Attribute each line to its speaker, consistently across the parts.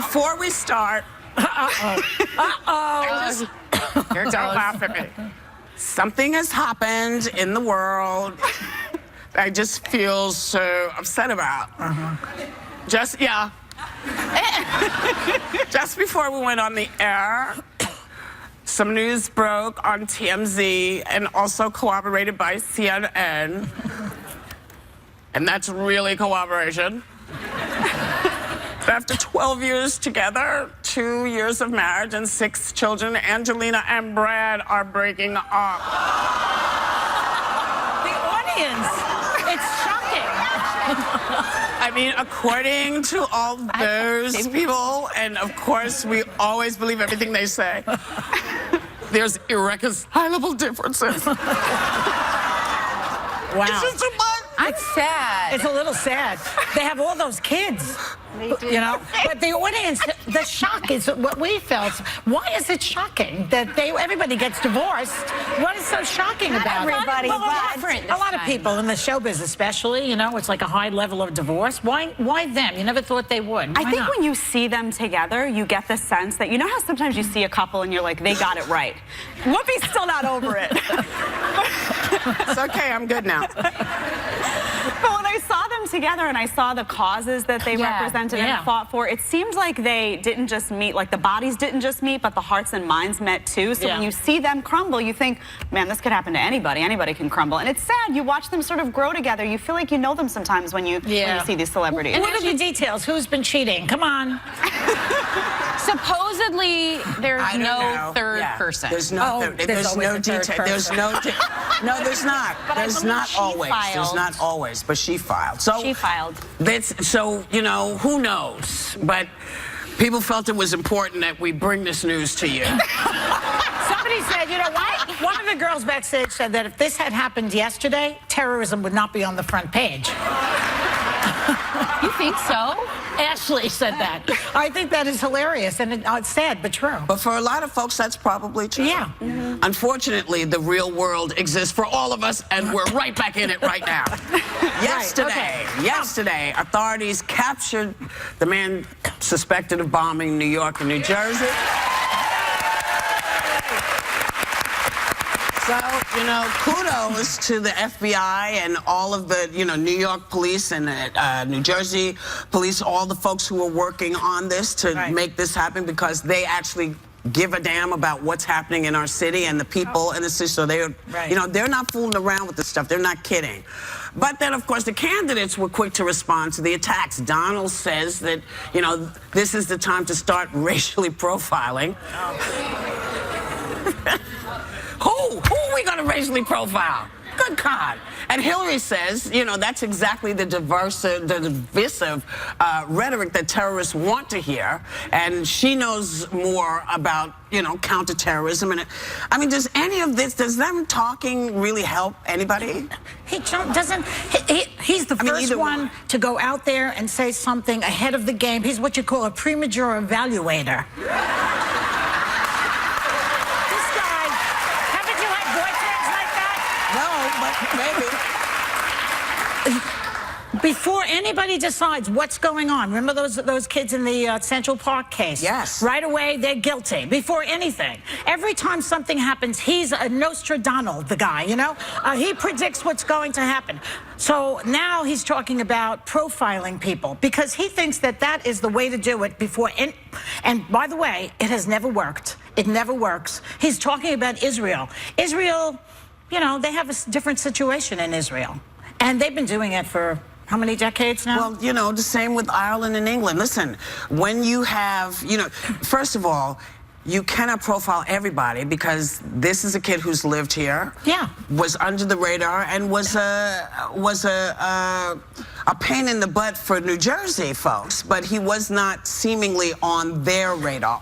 Speaker 1: before we start, don't laugh at me. Something has happened in the world I just feel so upset about. Just before we went on the air, some news broke on TMZ and also corroborated by CNN. And that's really corroboration. After 12 years together, 2 years of marriage and 6 children, Angelina and Brad are breaking up.
Speaker 2: The audience, it's shocking.
Speaker 1: I mean, according to all those people, and of course, we always believe everything they say, there's irreconcilable differences.
Speaker 2: Wow.
Speaker 1: It's just too much.
Speaker 3: It's sad.
Speaker 2: It's a little sad. They have all those kids, you know. But the audience, the shock is what we felt. Why is it shocking that everybody gets divorced? What is so shocking about
Speaker 3: everybody,
Speaker 2: it? Well, a lot of people in the showbiz, especially, you know, it's like a high level of divorce. Why them? You never thought they would.
Speaker 4: I think when you see them together, you get the sense that, you know how sometimes you see a couple and you're like, they got it right. Whoopi's still not over it.
Speaker 1: It's okay, I'm good now.
Speaker 4: But when I saw them together and I saw the causes that they represented and fought for, it seemed like they didn't just meet, like the bodies didn't just meet, but the hearts and minds met too. So when you see them crumble, you think, man, this could happen to anybody. Anybody can crumble. And it's sad. You watch them sort of grow together. You feel like you know them sometimes when you see these celebrities.
Speaker 2: And what are the details? Who's been cheating? Come on.
Speaker 3: Supposedly, there's no third person.
Speaker 1: There's no there's no detail. There's no no, there's not. There's not always. There's not always, but she filed. So
Speaker 4: she filed.
Speaker 1: So, you know, who knows? But people felt it was important that we bring this news to you.
Speaker 2: Somebody said, you know what? One of the girls backstage said that if this had happened yesterday, terrorism would not be on the front page.
Speaker 3: You think so?
Speaker 2: Ashley said that. I think that is hilarious, and it's sad, but true.
Speaker 1: But for a lot of folks, that's probably true.
Speaker 2: Yeah.
Speaker 1: Unfortunately, the real world exists for all of us, and we're right back in it right now. Yesterday, authorities captured the man suspected of bombing New York and New Jersey. So, you know, kudos to the FBI and all of the, you know, New York police and New Jersey police, all the folks who are working on this to make this happen, because they actually give a damn about what's happening in our city and the people in the city. So they're, you know, they're not fooling around with this stuff. They're not kidding. But then, of course, the candidates were quick to respond to the attacks. Donald says that, you know, this is the time to start racially profiling. Who are we going to racially profile? Good God. And Hillary says, you know, that's exactly the divisive rhetoric that terrorists want to hear. And she knows more about, you know, counterterrorism. And I mean, does any of this, does them talking really help anybody?
Speaker 2: He's the first one to go out there and say something ahead of the game. He's what you call a premature evaluator. Before anybody decides what's going on, remember those kids in the Central Park case?
Speaker 1: Yes.
Speaker 2: Right away, they're guilty. Before anything. Every time something happens, he's a Nostradamus, the guy, you know? He predicts what's going to happen. So now he's talking about profiling people because he thinks that that is the way to do it before. And by the way, it has never worked. It never works. He's talking about Israel. Israel, you know, they have a different situation in Israel. And they've been doing it for how many decades now?
Speaker 1: Well, you know, the same with Ireland and England. Listen, when you have, you know, first of all, you cannot profile everybody because this is a kid who's lived here, was under the radar, and was a pain in the butt for New Jersey folks. But he was not seemingly on their radar,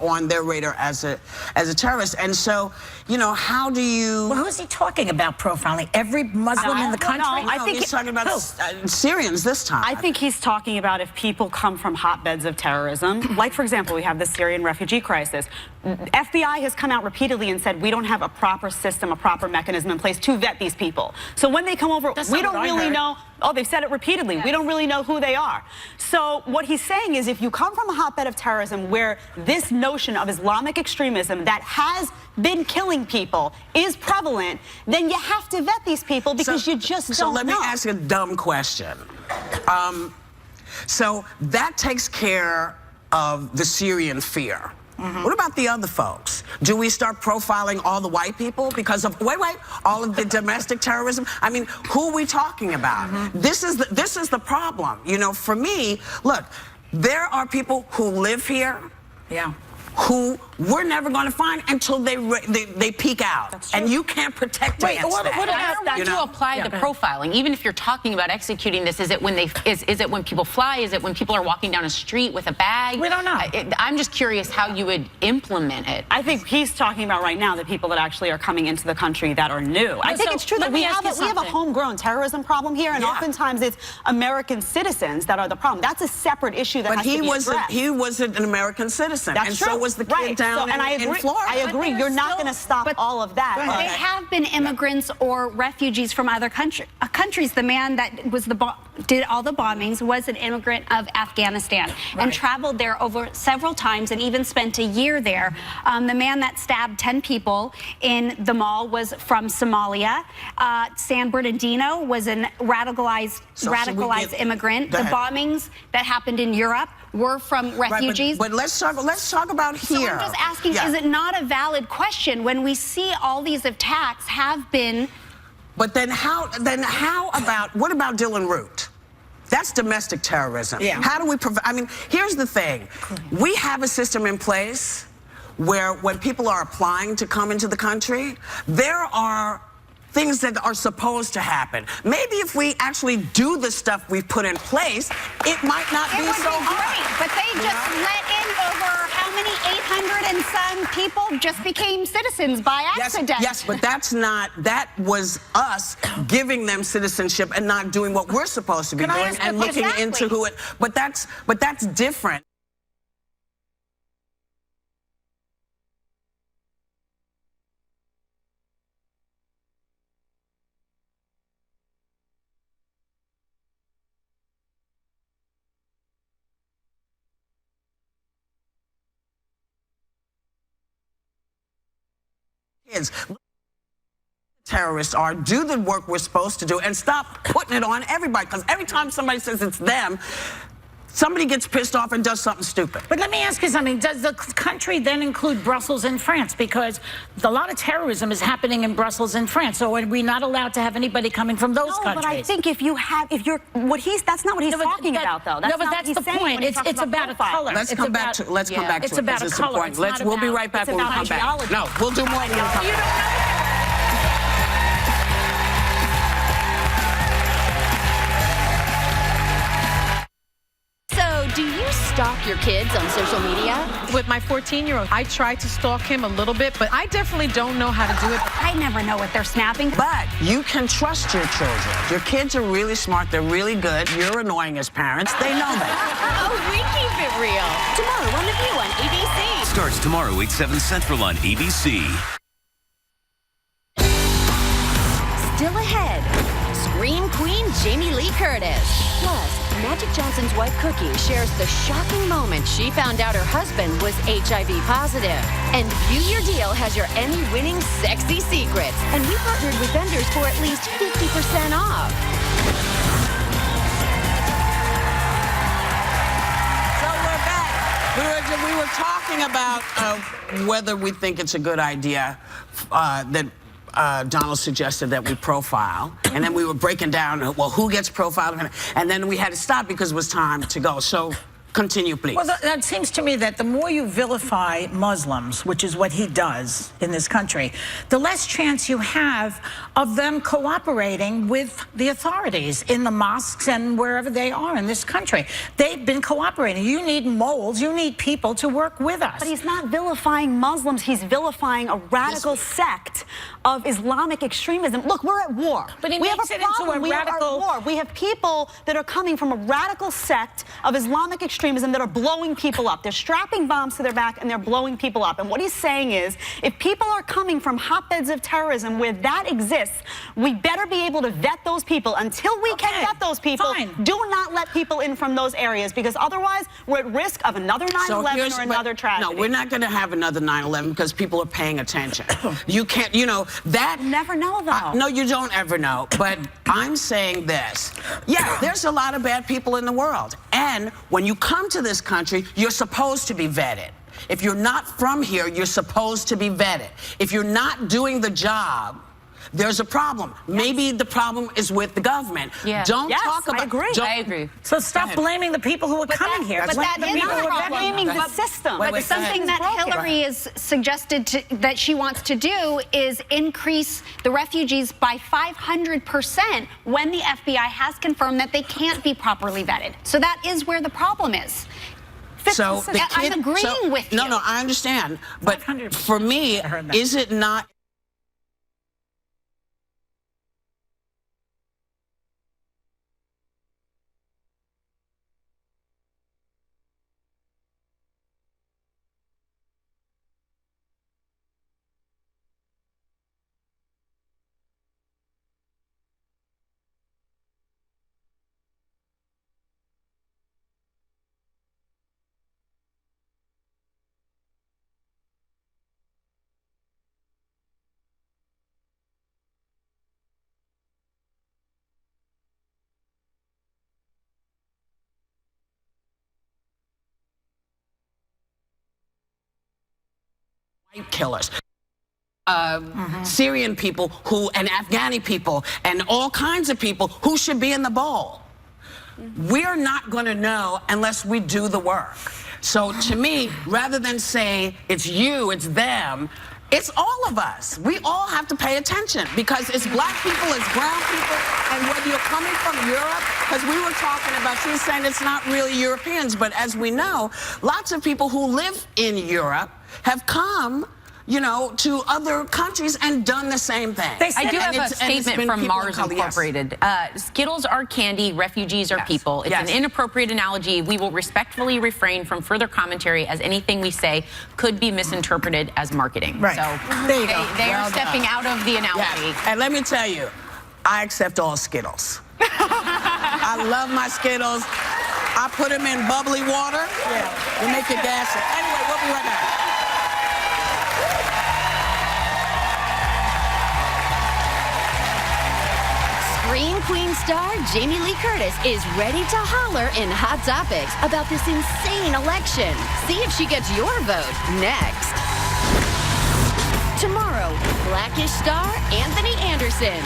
Speaker 1: as a terrorist. And so, you know, how do you?
Speaker 2: Well, who's he talking about profiling? Every Muslim in the country?
Speaker 4: No, I think
Speaker 1: he's talking about Syrians this time.
Speaker 4: I think he's talking about if people come from hotbeds of terrorism. Like, for example, we have the Syrian refugee crisis. FBI has come out repeatedly and said we don't have a proper system, a proper mechanism in place to vet these people. So when they come over, we don't really know. Oh, they've said it repeatedly. We don't really know who they are. So what he's saying is if you come from a hotbed of terrorism where this notion of Islamic extremism that has been killing people is prevalent, then you have to vet these people because you just don't know.
Speaker 1: So let me ask you a dumb question. So that takes care of the Syrian fear. What about the other folks? Do we start profiling all the white people because of all of the domestic terrorism? I mean, who are we talking about? This is the problem. You know, for me, look, there are people who live here.
Speaker 2: Yeah.
Speaker 1: Who we're never going to find until they peek out, and you can't protect against that.
Speaker 3: What about to apply the profiling? Even if you're talking about executing this, is it when is it when people fly? Is it when people are walking down a street with a bag?
Speaker 2: We don't know.
Speaker 3: I'm just curious how you would implement it.
Speaker 4: I think he's talking about right now the people that actually are coming into the country that are new. I think it's true that we have a homegrown terrorism problem here, and oftentimes it's American citizens that are the problem. That's a separate issue that has to be addressed.
Speaker 1: He wasn't an American citizen,
Speaker 4: That's true.
Speaker 1: So was the kid down in Florida.
Speaker 4: I agree. You're not going to stop all of that.
Speaker 5: But they have been immigrants or refugees from other countries. The man that was did all the bombings was an immigrant of Afghanistan and traveled there over several times and even spent a year there. The man that stabbed 10 people in the mall was from Somalia. San Bernardino was a radicalized immigrant. The bombings that happened in Europe were from refugees.
Speaker 1: But let's talk about here.
Speaker 5: So I'm just asking, is it not a valid question when we see all these attacks have been?
Speaker 1: But then how about, what about Dylan Root? That's domestic terrorism.
Speaker 2: Yeah.
Speaker 1: How do we prevent? I mean, here's the thing. We have a system in place where when people are applying to come into the country, there are things that are supposed to happen. Maybe if we actually do the stuff we've put in place, it might not be so hard.
Speaker 5: Great, but they just let in over how many 800 and some people just became citizens by accident.
Speaker 1: Yes, but that was us giving them citizenship and not doing what we're supposed to be doing and looking into who it. But that's different. Terrorists are, do the work we're supposed to do and stop putting it on everybody, because every time somebody says it's them, somebody gets pissed off and does something stupid.
Speaker 2: But let me ask you something. Does the country then include Brussels and France? Because a lot of terrorism is happening in Brussels and France. So are we not allowed to have anybody coming from those countries?
Speaker 4: But I think that's not what he's talking about, though.
Speaker 2: That's the point. It's about a color.
Speaker 1: Let's come back to it.
Speaker 2: It's about a color.
Speaker 1: We'll be right back when we come back. No, we'll do more when we come back.
Speaker 6: Do you stalk your kids on social media?
Speaker 3: With my 14-year-old, I try to stalk him a little bit, but I definitely don't know how to do it.
Speaker 5: I never know what they're snapping.
Speaker 1: But you can trust your children. Your kids are really smart. They're really good. You're annoying as parents. They know that.
Speaker 6: Oh, we keep it real. Tomorrow on The View on ABC.
Speaker 7: Starts tomorrow, 8/7 Central on ABC.
Speaker 6: Still ahead, Scream Queen Jamie Lee Curtis. Plus, Magic Johnson's wife Cookie shares the shocking moment she found out her husband was HIV positive. And View Your Deal has your Emmy-winning sexy secrets. And we partnered with vendors for at least 50% off.
Speaker 1: So we're back. We were talking about whether we think it's a good idea that Donald suggested that we profile, and then we were breaking down, well, who gets profiled, and then we had to stop because it was time to go. So continue, please.
Speaker 2: Well, that seems to me that the more you vilify Muslims, which is what he does in this country, the less chance you have of them cooperating with the authorities in the mosques and wherever they are in this country. They've been cooperating. You need moles. You need people to work with us.
Speaker 4: But he's not vilifying Muslims. He's vilifying a radical sect of Islamic extremism. Look, we're at war.
Speaker 2: But he
Speaker 4: we have
Speaker 2: makes
Speaker 4: a
Speaker 2: it into
Speaker 4: problem.
Speaker 2: a
Speaker 4: We
Speaker 2: radical...
Speaker 4: are at war. We have people that are coming from a radical sect of Islamic extremism that are blowing people up. They're strapping bombs to their back and they're blowing people up. And what he's saying is, if people are coming from hotbeds of terrorism where that exists, we better be able to vet those people. Until we can vet those people, do not let people in from those areas, because otherwise we're at risk of another 9/11 or another tragedy.
Speaker 1: No, we're not going to have another 9/11 because people are paying attention. You can't, you know, that...
Speaker 4: You never know, though.
Speaker 1: No, you don't ever know. But I'm saying this. Yeah, there's a lot of bad people in the world. And when you come to this country, you're supposed to be vetted. If you're not from here, you're supposed to be vetted. If you're not doing the job, there's a problem. Maybe the problem is with the government. Don't talk about...
Speaker 4: I agree.
Speaker 2: So stop blaming the people who are coming here.
Speaker 5: But that is not
Speaker 4: blaming the system.
Speaker 5: But something that Hillary is suggested that she wants to do is increase the refugees by 500% when the FBI has confirmed that they can't be properly vetted. So that is where the problem is.
Speaker 1: So
Speaker 5: I'm agreeing with you.
Speaker 1: No, I understand. But for me, is it not... killers, Syrian people and Afghani people and all kinds of people who should be in the bowl. We're not going to know unless we do the work. So to me, rather than say it's you, it's them, it's all of us. We all have to pay attention, because it's black people, it's brown people, and whether you're coming from Europe, because we were talking about, she was saying it's not really Europeans, but as we know, lots of people who live in Europe have come, you know, to other countries and done the same thing.
Speaker 3: I do have a statement from Mars Incorporated. Skittles are candy, refugees are people. It's an inappropriate analogy. We will respectfully refrain from further commentary, as anything we say could be misinterpreted as marketing.
Speaker 2: Right.
Speaker 3: So they are stepping out of the analogy.
Speaker 1: And let me tell you, I accept all Skittles. I love my Skittles. I put them in bubbly water. They make you gassy. Anyway, we'll be right back.
Speaker 6: Scream Queen star Jamie Lee Curtis is ready to holler in Hot Topics about this insane election. See if she gets your vote next. Tomorrow, Blackish star Anthony Anderson.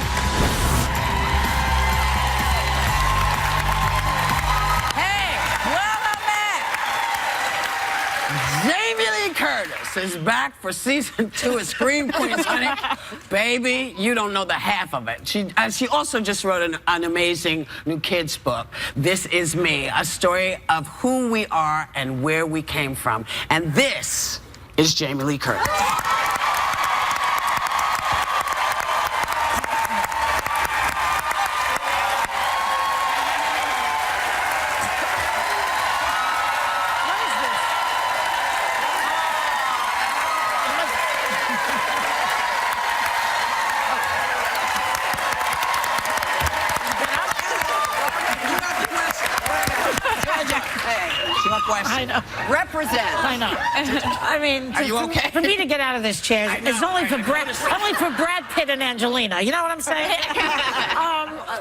Speaker 1: Hey, welcome back. Jamie Lee Curtis is back for season 2 of Scream Queens, honey. Baby, you don't know the half of it. She also just wrote an amazing new kids book, This Is Me, a story of who we are and where we came from. And this is Jamie Lee Curtis.
Speaker 2: I know.
Speaker 8: Represent.
Speaker 2: I know. I mean,
Speaker 1: are you okay?
Speaker 2: For me to get out of this chair, it's only for Brad Pitt and Angelina. You know what I'm saying?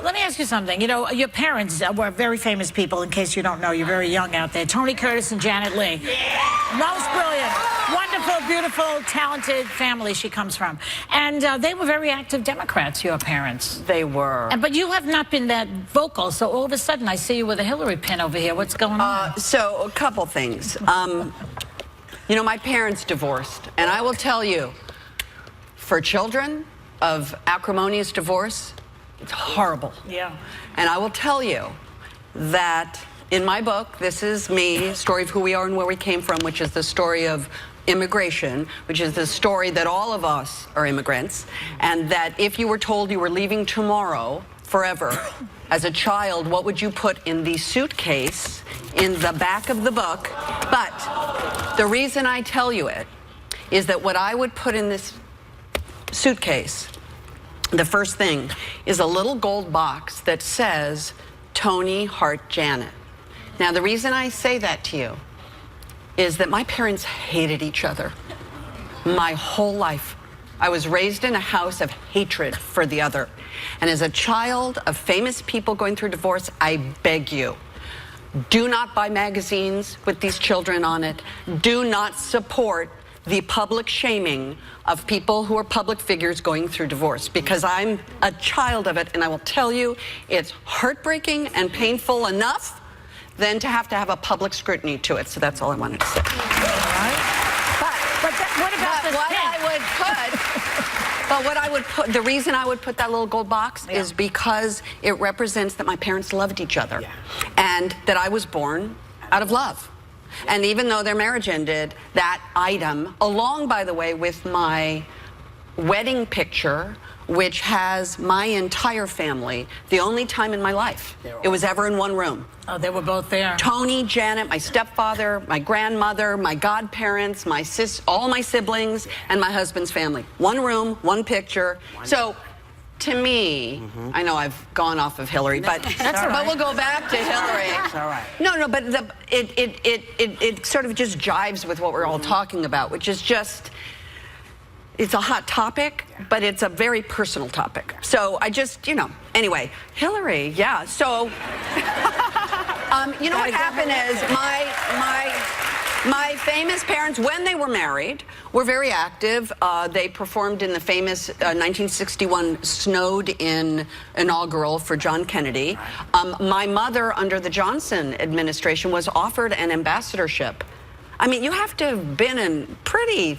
Speaker 2: Let me ask you something. You know, your parents were very famous people. In case you don't know, you're very young out there. Tony Curtis and Janet Leigh. Most brilliant, wonderful, beautiful, talented family she comes from. And they were very active Democrats, your parents.
Speaker 8: They were.
Speaker 2: But you have not been that vocal, so all of a sudden I see you with a Hillary pin over here. What's going on?
Speaker 8: So, a couple things. You know, my parents divorced, and I will tell you, for children of acrimonious divorce, it's horrible.
Speaker 2: Yeah.
Speaker 8: And I will tell you that in my book, this is me, story of who we are and where we came from, which is the story of immigration, which is the story that all of us are immigrants, and that if you were told you were leaving tomorrow forever, as a child, what would you put in the suitcase in the back of the book? But the reason I tell you it is that what I would put in this suitcase, the first thing, is a little gold box that says Tony Hart Janet. Now, the reason I say that to you is that my parents hated each other my whole life. I was raised in a house of hatred for the other. And as a child of famous people going through divorce, I beg you, do not buy magazines with these children on it. Do not support the public shaming of people who are public figures going through divorce, because I'm a child of it, and I will tell you, it's heartbreaking and painful enough than to have a public scrutiny to it. So that's all I wanted to say.
Speaker 2: What about this
Speaker 8: what I would put, the reason I would put that little gold box is because it represents that my parents loved each other, and that I was born out of love. And even though their marriage ended, that item, along, by the way, with my wedding picture, which has my entire family, the only time in my life it was ever in one room.
Speaker 2: Oh, they were both there.
Speaker 8: Tony, Janet, my stepfather, my grandmother, my godparents, all my siblings, and my husband's family. One room, one picture. So, to me, I know I've gone off of Hillary, but we'll go back to Hillary.
Speaker 1: That's all right.
Speaker 8: No, but it sort of just jives with what we're all talking about, which is just, it's a hot topic, but it's a very personal topic. So I just, anyway, Hillary, yeah. So, what happened is my famous parents, when they were married, were very active. They performed in the famous 1961 snowed-in inaugural for John Kennedy. My mother, under the Johnson administration, was offered an ambassadorship. I mean, you have to have been a pretty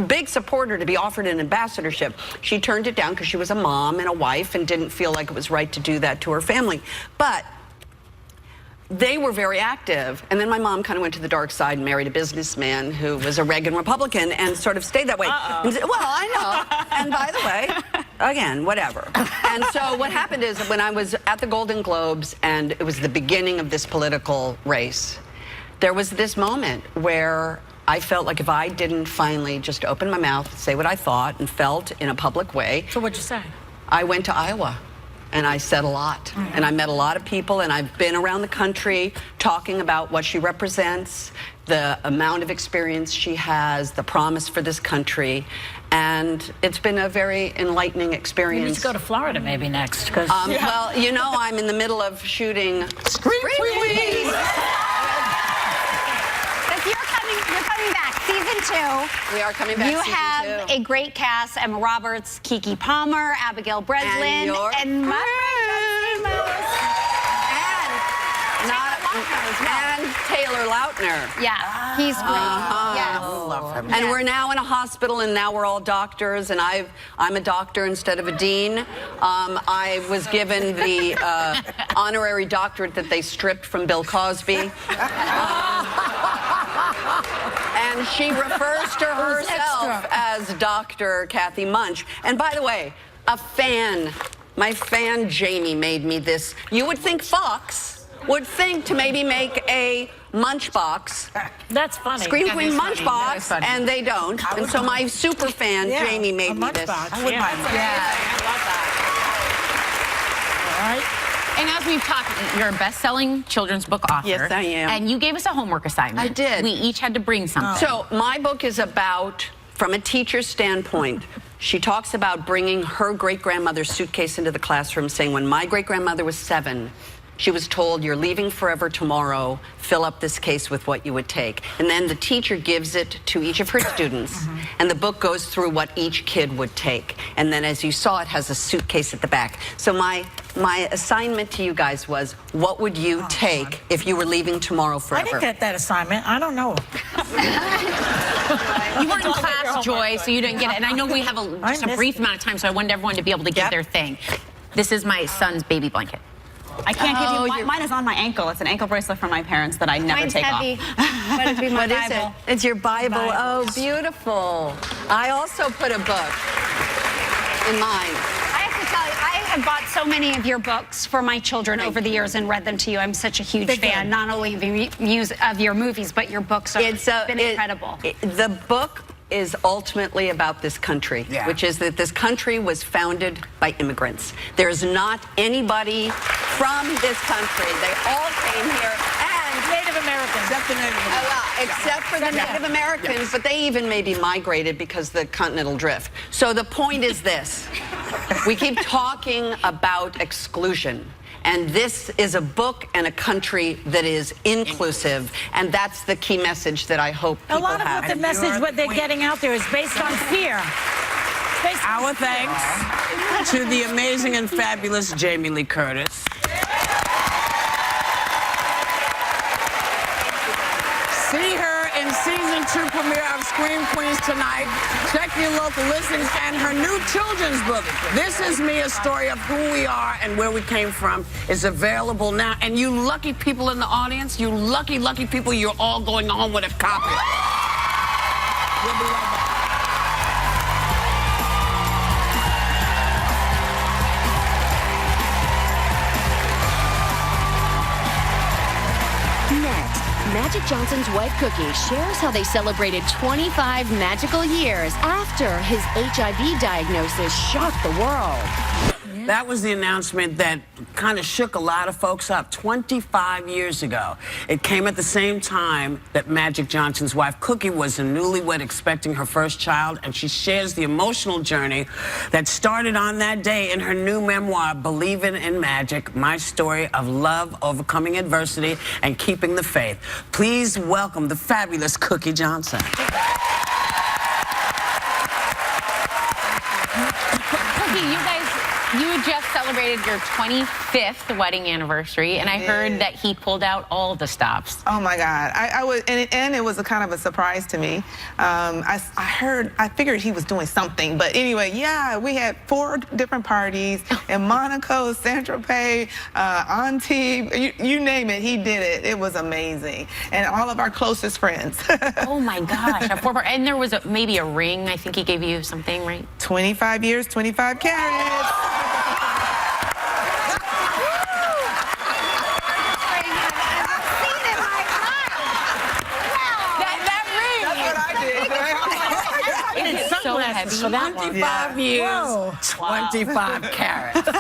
Speaker 8: big supporter to be offered an ambassadorship. She turned it down because she was a mom and a wife and didn't feel like it was right to do that to her family. But they were very active, and then my mom kind of went to the dark side and married a businessman who was a Reagan Republican and sort of stayed that way. Well, I know. And by the way, again, whatever. And so what happened is, when I was at the Golden Globes and it was the beginning of this political race, there was this moment where I felt like if I didn't finally just open my mouth, say what I thought and felt in a public way.
Speaker 2: So what'd you say?
Speaker 8: I went to Iowa. And I said a lot. And I met a lot of people, and I've been around the country talking about what she represents, the amount of experience she has, the promise for this country. And it's been a very enlightening experience.
Speaker 2: You need to go to Florida maybe next.
Speaker 8: Well, I'm in the middle of shooting Scream Queens.
Speaker 5: You're coming back. Season 2.
Speaker 8: We are coming back.
Speaker 5: You have a great cast: Emma Roberts, Keke Palmer, Abigail Breslin, and my friend
Speaker 8: and Taylor Lautner.
Speaker 5: Yeah, he's great. Yes.
Speaker 1: Love him.
Speaker 8: And we're now in a hospital, and now we're all doctors, and I'm a doctor instead of a dean. I was given the honorary doctorate that they stripped from Bill Cosby. And she refers to herself as Dr. Kathy Munch. And by the way, my fan Jamie made me this. You would think Fox would think to maybe make a Munch box.
Speaker 2: That's funny.
Speaker 8: Scream Queen Munch box, and they don't. And so my super fan Jamie made me this.
Speaker 2: Box.
Speaker 1: I would buy one.
Speaker 8: Yeah.
Speaker 1: I love that.
Speaker 2: All right.
Speaker 3: And as we've talked, you're a best-selling children's book author.
Speaker 8: Yes, I am.
Speaker 3: And you gave us a homework assignment.
Speaker 8: I did.
Speaker 3: We each had to bring something.
Speaker 8: So my book is about, from a teacher's standpoint, she talks about bringing her great-grandmother's suitcase into the classroom, saying, when my great-grandmother was 7, she was told, you're leaving forever tomorrow, fill up this case with what you would take. And then the teacher gives it to each of her students, and the book goes through what each kid would take. And then, as you saw, it has a suitcase at the back. So my assignment to you guys was, what would you take if you were leaving tomorrow forever?
Speaker 2: I didn't get that assignment. I don't know.
Speaker 3: You weren't in class, Joy, so you didn't get it. And I know we have just a brief amount of time, so I wanted everyone to be able to get their thing. This is my son's baby blanket.
Speaker 4: I can't give you, mine is on my ankle. It's an ankle bracelet from my parents that I never take
Speaker 5: heavy,
Speaker 4: off.
Speaker 5: but it'd be my Bible.
Speaker 8: Is it? It's your Bible. Oh, beautiful. I also put a book in mine.
Speaker 5: I have to tell you, I have bought so many of your books for my children over the years and read them to you. I'm such a huge fan, not only of your movies, but your books have been incredible.
Speaker 8: The book is ultimately about this country, which is that this country was founded by immigrants. There's not anybody from this country. They all came here, and
Speaker 2: Native Americans.
Speaker 1: Except the Native Americans.
Speaker 8: Except for the Native Americans, but they even maybe migrated because of the continental drift. So the point is this. We keep talking about exclusion. And this is a book and a country that is inclusive, and that's the key message that I hope people have.
Speaker 2: A lot of what the message, what they're getting out there is based on fear.
Speaker 1: Our thanks to the amazing and fabulous Jamie Lee Curtis. See her in season 2 premiere of Scream Queens tonight. Check your local listings and her new children's book, This Is Me, A Story of Who We Are and Where We Came From, is available now. And you lucky people in the audience, you lucky, lucky people, you're all going home with a copy. We'll be right back.
Speaker 6: Next, Magic Johnson's wife Cookie shares how they celebrated 25 magical years after his HIV diagnosis shocked the world.
Speaker 1: That was the announcement that kind of shook a lot of folks up 25 years ago. It came at the same time that Magic Johnson's wife, Cookie, was a newlywed expecting her first child, and she shares the emotional journey that started on that day in her new memoir, Believing in Magic, My Story of Love, Overcoming Adversity, and Keeping the Faith. Please welcome the fabulous Cookie Johnson.
Speaker 3: You just celebrated your 25th wedding anniversary, and I heard that he pulled out all the stops.
Speaker 9: Oh my God! I was, and it was a kind of a surprise to me. I figured he was doing something, but anyway, yeah, we had 4 different parties in Monaco, Saint-Tropez, Antibes, you name it, he did it. It was amazing, and all of our closest friends.
Speaker 3: Oh my gosh! And there was maybe a ring. I think he gave you something, right?
Speaker 9: 25 years, 25 carats.
Speaker 3: So heavy.
Speaker 2: For that
Speaker 1: 25 years,
Speaker 2: Whoa.
Speaker 1: 25 carats. Okay.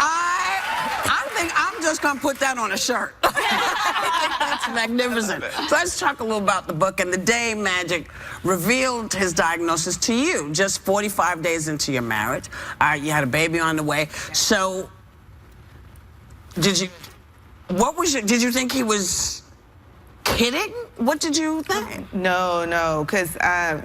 Speaker 1: I think I'm just going to put that on a shirt. That's magnificent. So let's talk a little about the book. And the day Magic revealed his diagnosis to you, just 45 days into your marriage. You had a baby on the way. So did you did you think he was kidding? What did you think?
Speaker 9: No, because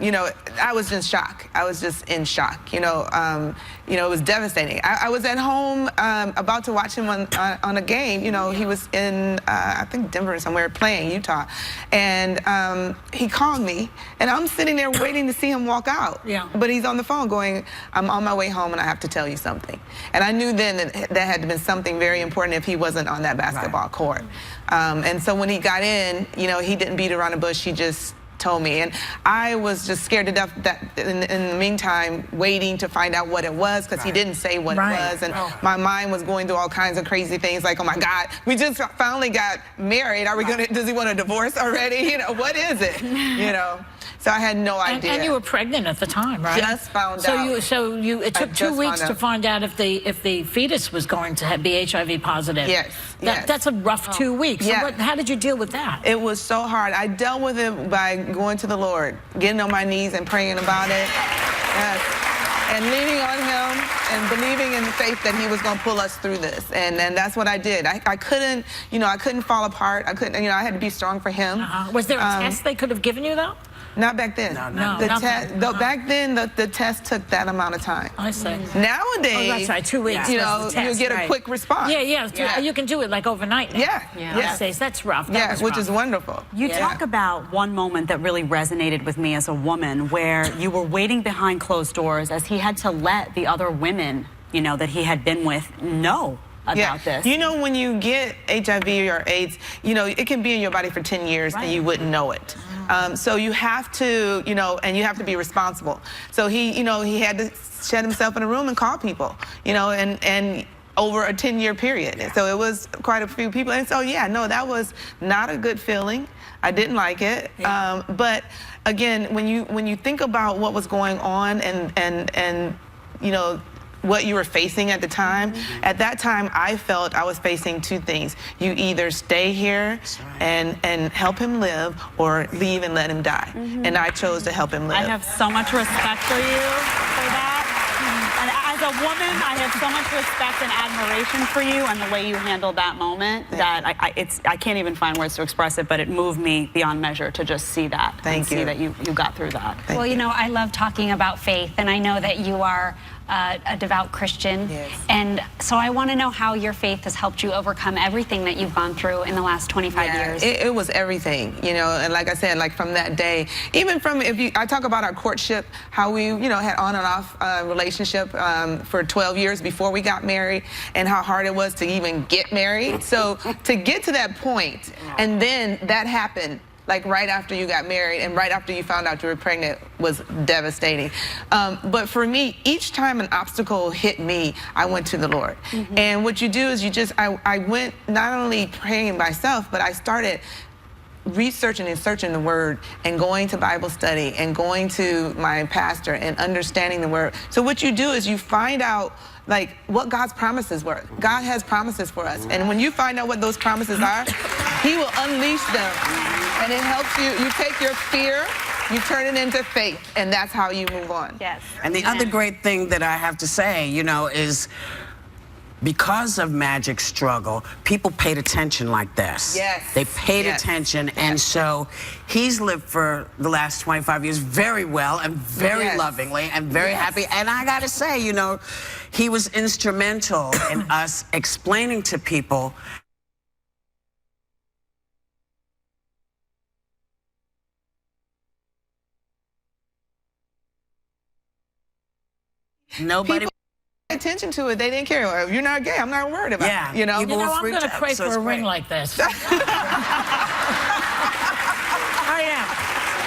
Speaker 9: you know, I was in shock. I was just in shock. You know, it was devastating. I was at home about to watch him on a game. You know, he was in I think Denver or somewhere playing Utah, and he called me, and I'm sitting there waiting to see him walk out.
Speaker 2: Yeah.
Speaker 9: But he's on the phone going, "I'm on my way home, and I have to tell you something." And I knew then that that had been something very important if he wasn't on that basketball court. And so when he got in, you know, he didn't beat around the bush. He just told me, and I was just scared to death that in the meantime waiting to find out what it was, because he didn't say what it was, and my mind was going through all kinds of crazy things like, oh my God, we just finally got married, are we gonna, does he want a divorce already, you know, what is it, you know? So I had no idea.
Speaker 2: And you were pregnant at the time, right?
Speaker 9: Just found out.
Speaker 2: It took 2 weeks to find out if the fetus was going to be HIV positive.
Speaker 9: Yes.
Speaker 2: That's a rough 2 weeks.
Speaker 9: Yeah.
Speaker 2: So how did you deal with that?
Speaker 9: It was so hard. I dealt with it by going to the Lord, getting on my knees and praying about it. Yes. And leaning on him and believing in the faith that he was going to pull us through this. And that's what I did. I couldn't, you know, I couldn't fall apart. I couldn't, you know, I had to be strong for him.
Speaker 2: Was there a test they could have given you, though?
Speaker 9: Not back then.
Speaker 2: No.
Speaker 9: Back then, the test took that amount of time.
Speaker 2: I see.
Speaker 9: Nowadays,
Speaker 2: that's right, 2 weeks.
Speaker 9: You know, you get a quick response.
Speaker 2: Yeah. You can do it like overnight now.
Speaker 9: Yeah.
Speaker 2: That's rough.
Speaker 9: Which is wonderful.
Speaker 4: You talk about one moment that really resonated with me as a woman, where you were waiting behind closed doors as he had to let the other women, you know, that he had been with know about this.
Speaker 9: You know, when you get HIV or AIDS, you know, it can be in your body for 10 years and you wouldn't know it. So you have to, you know, and you have to be responsible. So he, you know, he had to shut himself in a room and call people, you know, and over a 10-year period. And so it was quite a few people. And so, yeah, no, that was not a good feeling. I didn't like it. But again, when you think about what was going on and you know, what you were facing at the time, at that time I felt I was facing two things. You either stay here and help him live, or leave and let him die. And I chose to help him live.
Speaker 4: I have so much respect for you for that. And as a woman, I have so much respect and admiration for you and the way you handled that moment that I can't even find words to express it, but it moved me beyond measure to just see that. See that you got through that.
Speaker 5: Well, you know, I love talking about faith, and I know that you are a devout Christian. And so I want to know how your faith has helped you overcome everything that you've gone through in the last 25 years.
Speaker 9: It was everything, you know, and like I said, like from that day, even from, I talk about our courtship, how we, you know, had on and off relationship for 12 years before we got married, and how hard it was to even get married. So to get to that point, and then that happened, like right after you got married and right after you found out you were pregnant, was devastating. But for me, each time an obstacle hit me, I went to the Lord. And what you do is I went not only praying myself, but I started researching and searching the Word and going to Bible study and going to my pastor and understanding the Word. So what you do is you find out like what God's promises were. God has promises for us. And when you find out what those promises are, He will unleash them. And it helps you. You take your fear, you turn it into faith, and that's how you move on.
Speaker 5: Yes.
Speaker 1: And the other great thing that I have to say, you know, is because of Magic's struggle, people paid attention like this. They paid attention, and so he's lived for the last 25 years very well and very lovingly and very happy. And I gotta say, you know, he was instrumental in us explaining to people nobody
Speaker 2: paid
Speaker 9: attention to it. They didn't care. If you're not gay, I'm not worried about it. You know,
Speaker 2: I'm going to pray for a ring like this. I am.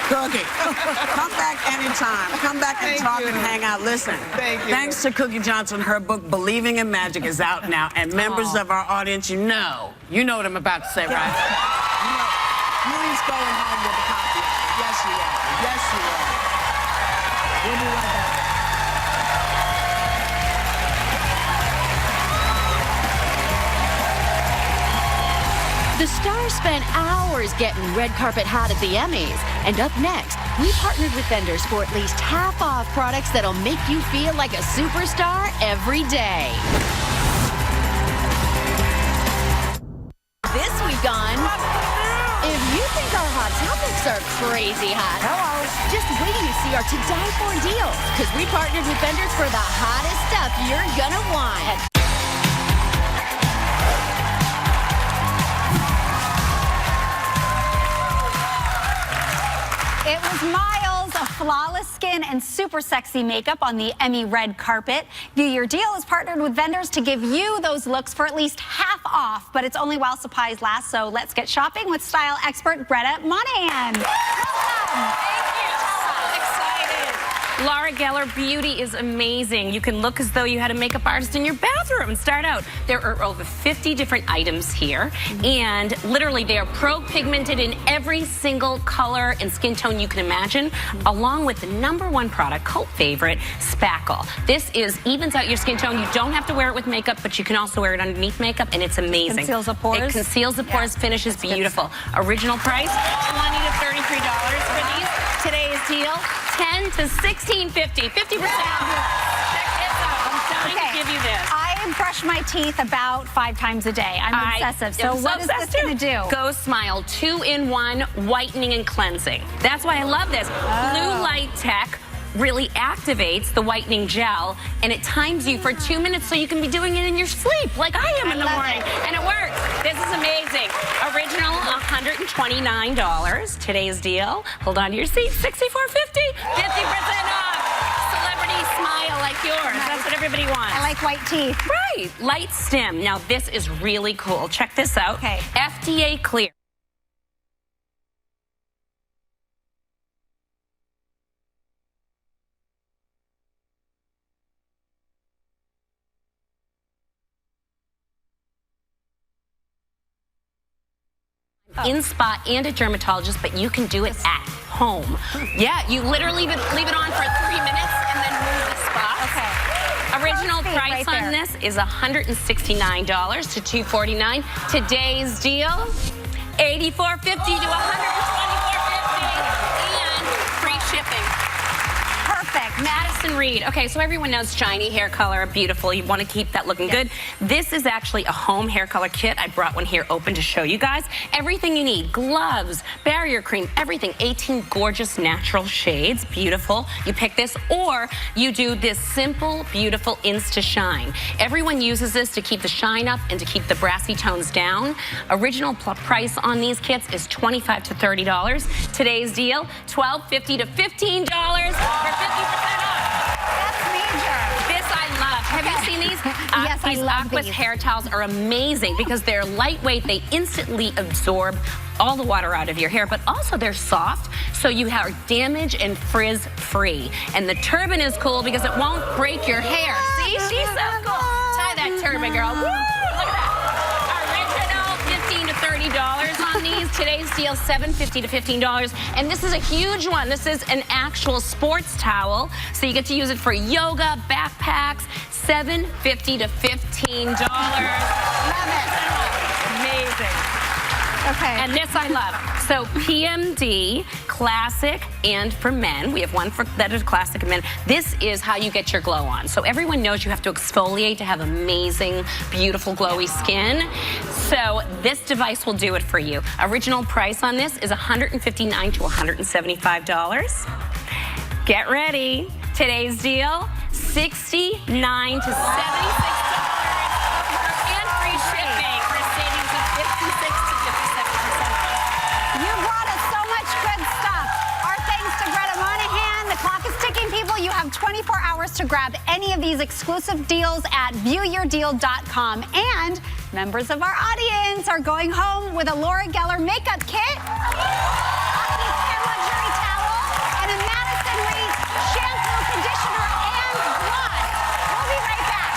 Speaker 1: Cookie, come back anytime. Come back and talk and hang out. Listen, thanks to Cookie Johnson, her book, Believing in Magic, is out now. And members of our audience, you know what I'm about to say, right? Please go home with a copy. Yes, you are. Yes, you are. We'll be right back.
Speaker 6: The stars spent hours getting red carpet hot at the Emmys. And up next, we partnered with vendors for at least half off products that'll make you feel like a superstar every day. This week on, if you think our hot topics are crazy hot, just wait till you see our to die for deals, because we partnered with vendors for the hottest stuff you're gonna want.
Speaker 5: It was Miles, a flawless skin and super sexy makeup on the Emmy red carpet. View Your Deal is partnered with vendors to give you those looks for at least half off, but it's only while supplies last, so let's get shopping with style expert Greta Monahan.
Speaker 3: Laura Geller, beauty is amazing. You can look as though you had a makeup artist in your bathroom. Start out. There are over 50 different items here, and literally they are pro-pigmented in every single color and skin tone you can imagine, along with the #1 product, cult favorite, Spackle. This evens out your skin tone. You don't have to wear it with makeup, but you can also wear it underneath makeup, and it's amazing.
Speaker 5: Conceals the pores.
Speaker 3: It conceals the pores, finishes beautiful. Original price, $20 to $33 for these. Today's deal, $10 to $16.50, 50% off. Check this out. I'm dying to give you this.
Speaker 5: I brush my teeth about 5 times a day. I'm obsessive. So what is this going to do?
Speaker 3: Go Smile 2-in-1 whitening and cleansing. That's why I love this. Blue light tech really activates the whitening gel, and it times you for 2 minutes so you can be doing it in your sleep like I am in the morning. And it works. This is amazing. Original, $129. Today's deal, hold on to your seat, $64.50, 50% off. Celebrity
Speaker 10: face smile like yours. That's what everybody wants.
Speaker 5: I like white teeth.
Speaker 10: Right. Light stim. Now, this is really cool. Check this out.
Speaker 5: Okay.
Speaker 10: FDA clear. In spa and a dermatologist, but you can do it at home. Yeah, you literally leave it on for 3 minutes and then move the spot.
Speaker 5: Okay.
Speaker 10: Original price on this is $169 to $249. Today's deal, $84.50 to $124.50 and free shipping.
Speaker 5: Perfect.
Speaker 10: Madison Reed. Okay, so everyone knows shiny hair color, beautiful. You want to keep that looking good. This is actually a home hair color kit. I brought one here open to show you guys. Everything you need, gloves, barrier cream, everything. 18 gorgeous natural shades, beautiful. You pick this or you do this simple, beautiful Insta Shine. Everyone uses this to keep the shine up and to keep the brassy tones down. Original price on these kits is $25 to $30. Today's deal, $12.50 to $15 for 50% off.
Speaker 5: That's major.
Speaker 10: This I love. Have you seen these?
Speaker 5: Yes,
Speaker 10: these
Speaker 5: I love
Speaker 10: Aquas
Speaker 5: these.
Speaker 10: hair towels are amazing because they're lightweight. They instantly absorb all the water out of your hair, but also they're soft, so you are damage and frizz free. And the turban is cool because it won't break your hair. See, she's so cool. Tie that turban, girl. Woo! Look at that. Original, $15 to $30 on these. Today's deal, $7.50 to $15. And this is a huge one. This is an actual sports towel, so you get to use it for yoga, backpacks. $7.50 to $15.
Speaker 5: Love it.
Speaker 10: Amazing.
Speaker 5: Okay.
Speaker 10: And this I love. So PMD, classic, and for men. We have one that is classic and men. This is how you get your glow on. So everyone knows you have to exfoliate to have amazing, beautiful, glowy skin. So this device will do it for you. Original price on this is $159 to $175. Get ready. Today's deal, $69 to $76. And free shipping for savings of 56 to 57%.
Speaker 5: You brought us so much good stuff. Our thanks to Greta Monahan. The clock is ticking, people. You have 24 hours to grab any of these exclusive deals at viewyourdeal.com. And members of our audience are going home with a Laura Geller makeup kit, a luxury towel, and a Madison Reed shampoo, conditioner, and gloss. We'll be right back.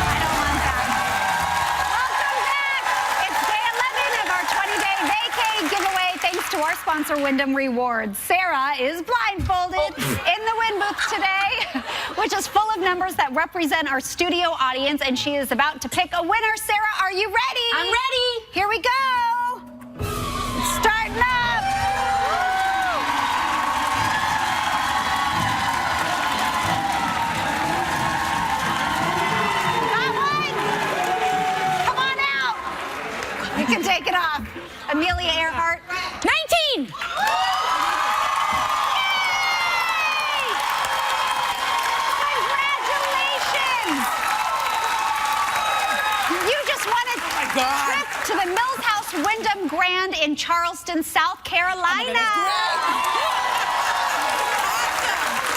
Speaker 5: I don't want that. Welcome back. It's day 11 of our 20-day vacay giveaway thanks to our sponsor, Wyndham Rewards. Sarah is blindfolded in the win booth today, which is full of numbers that represent our studio audience, and she is about to pick a winner. Sarah, are you ready?
Speaker 10: I'm ready.
Speaker 5: Here we go. It's starting up. Got one. Come on out. You can take it off. Amelia Earhart.
Speaker 10: 19.
Speaker 5: Congratulations! You just won a trip to the Mills House Wyndham Grand in Charleston, South Carolina.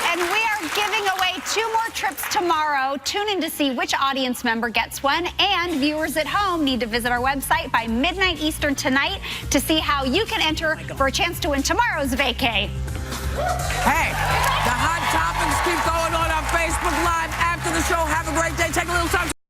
Speaker 5: And we are giving away 2 more trips tomorrow. Tune in to see which audience member gets one. And viewers at home need to visit our website by midnight Eastern tonight to see how you can enter for a chance to win tomorrow's vacay.
Speaker 1: Hey, the hot topics keep going on Facebook Live after the show. Have a great day. Take a little time.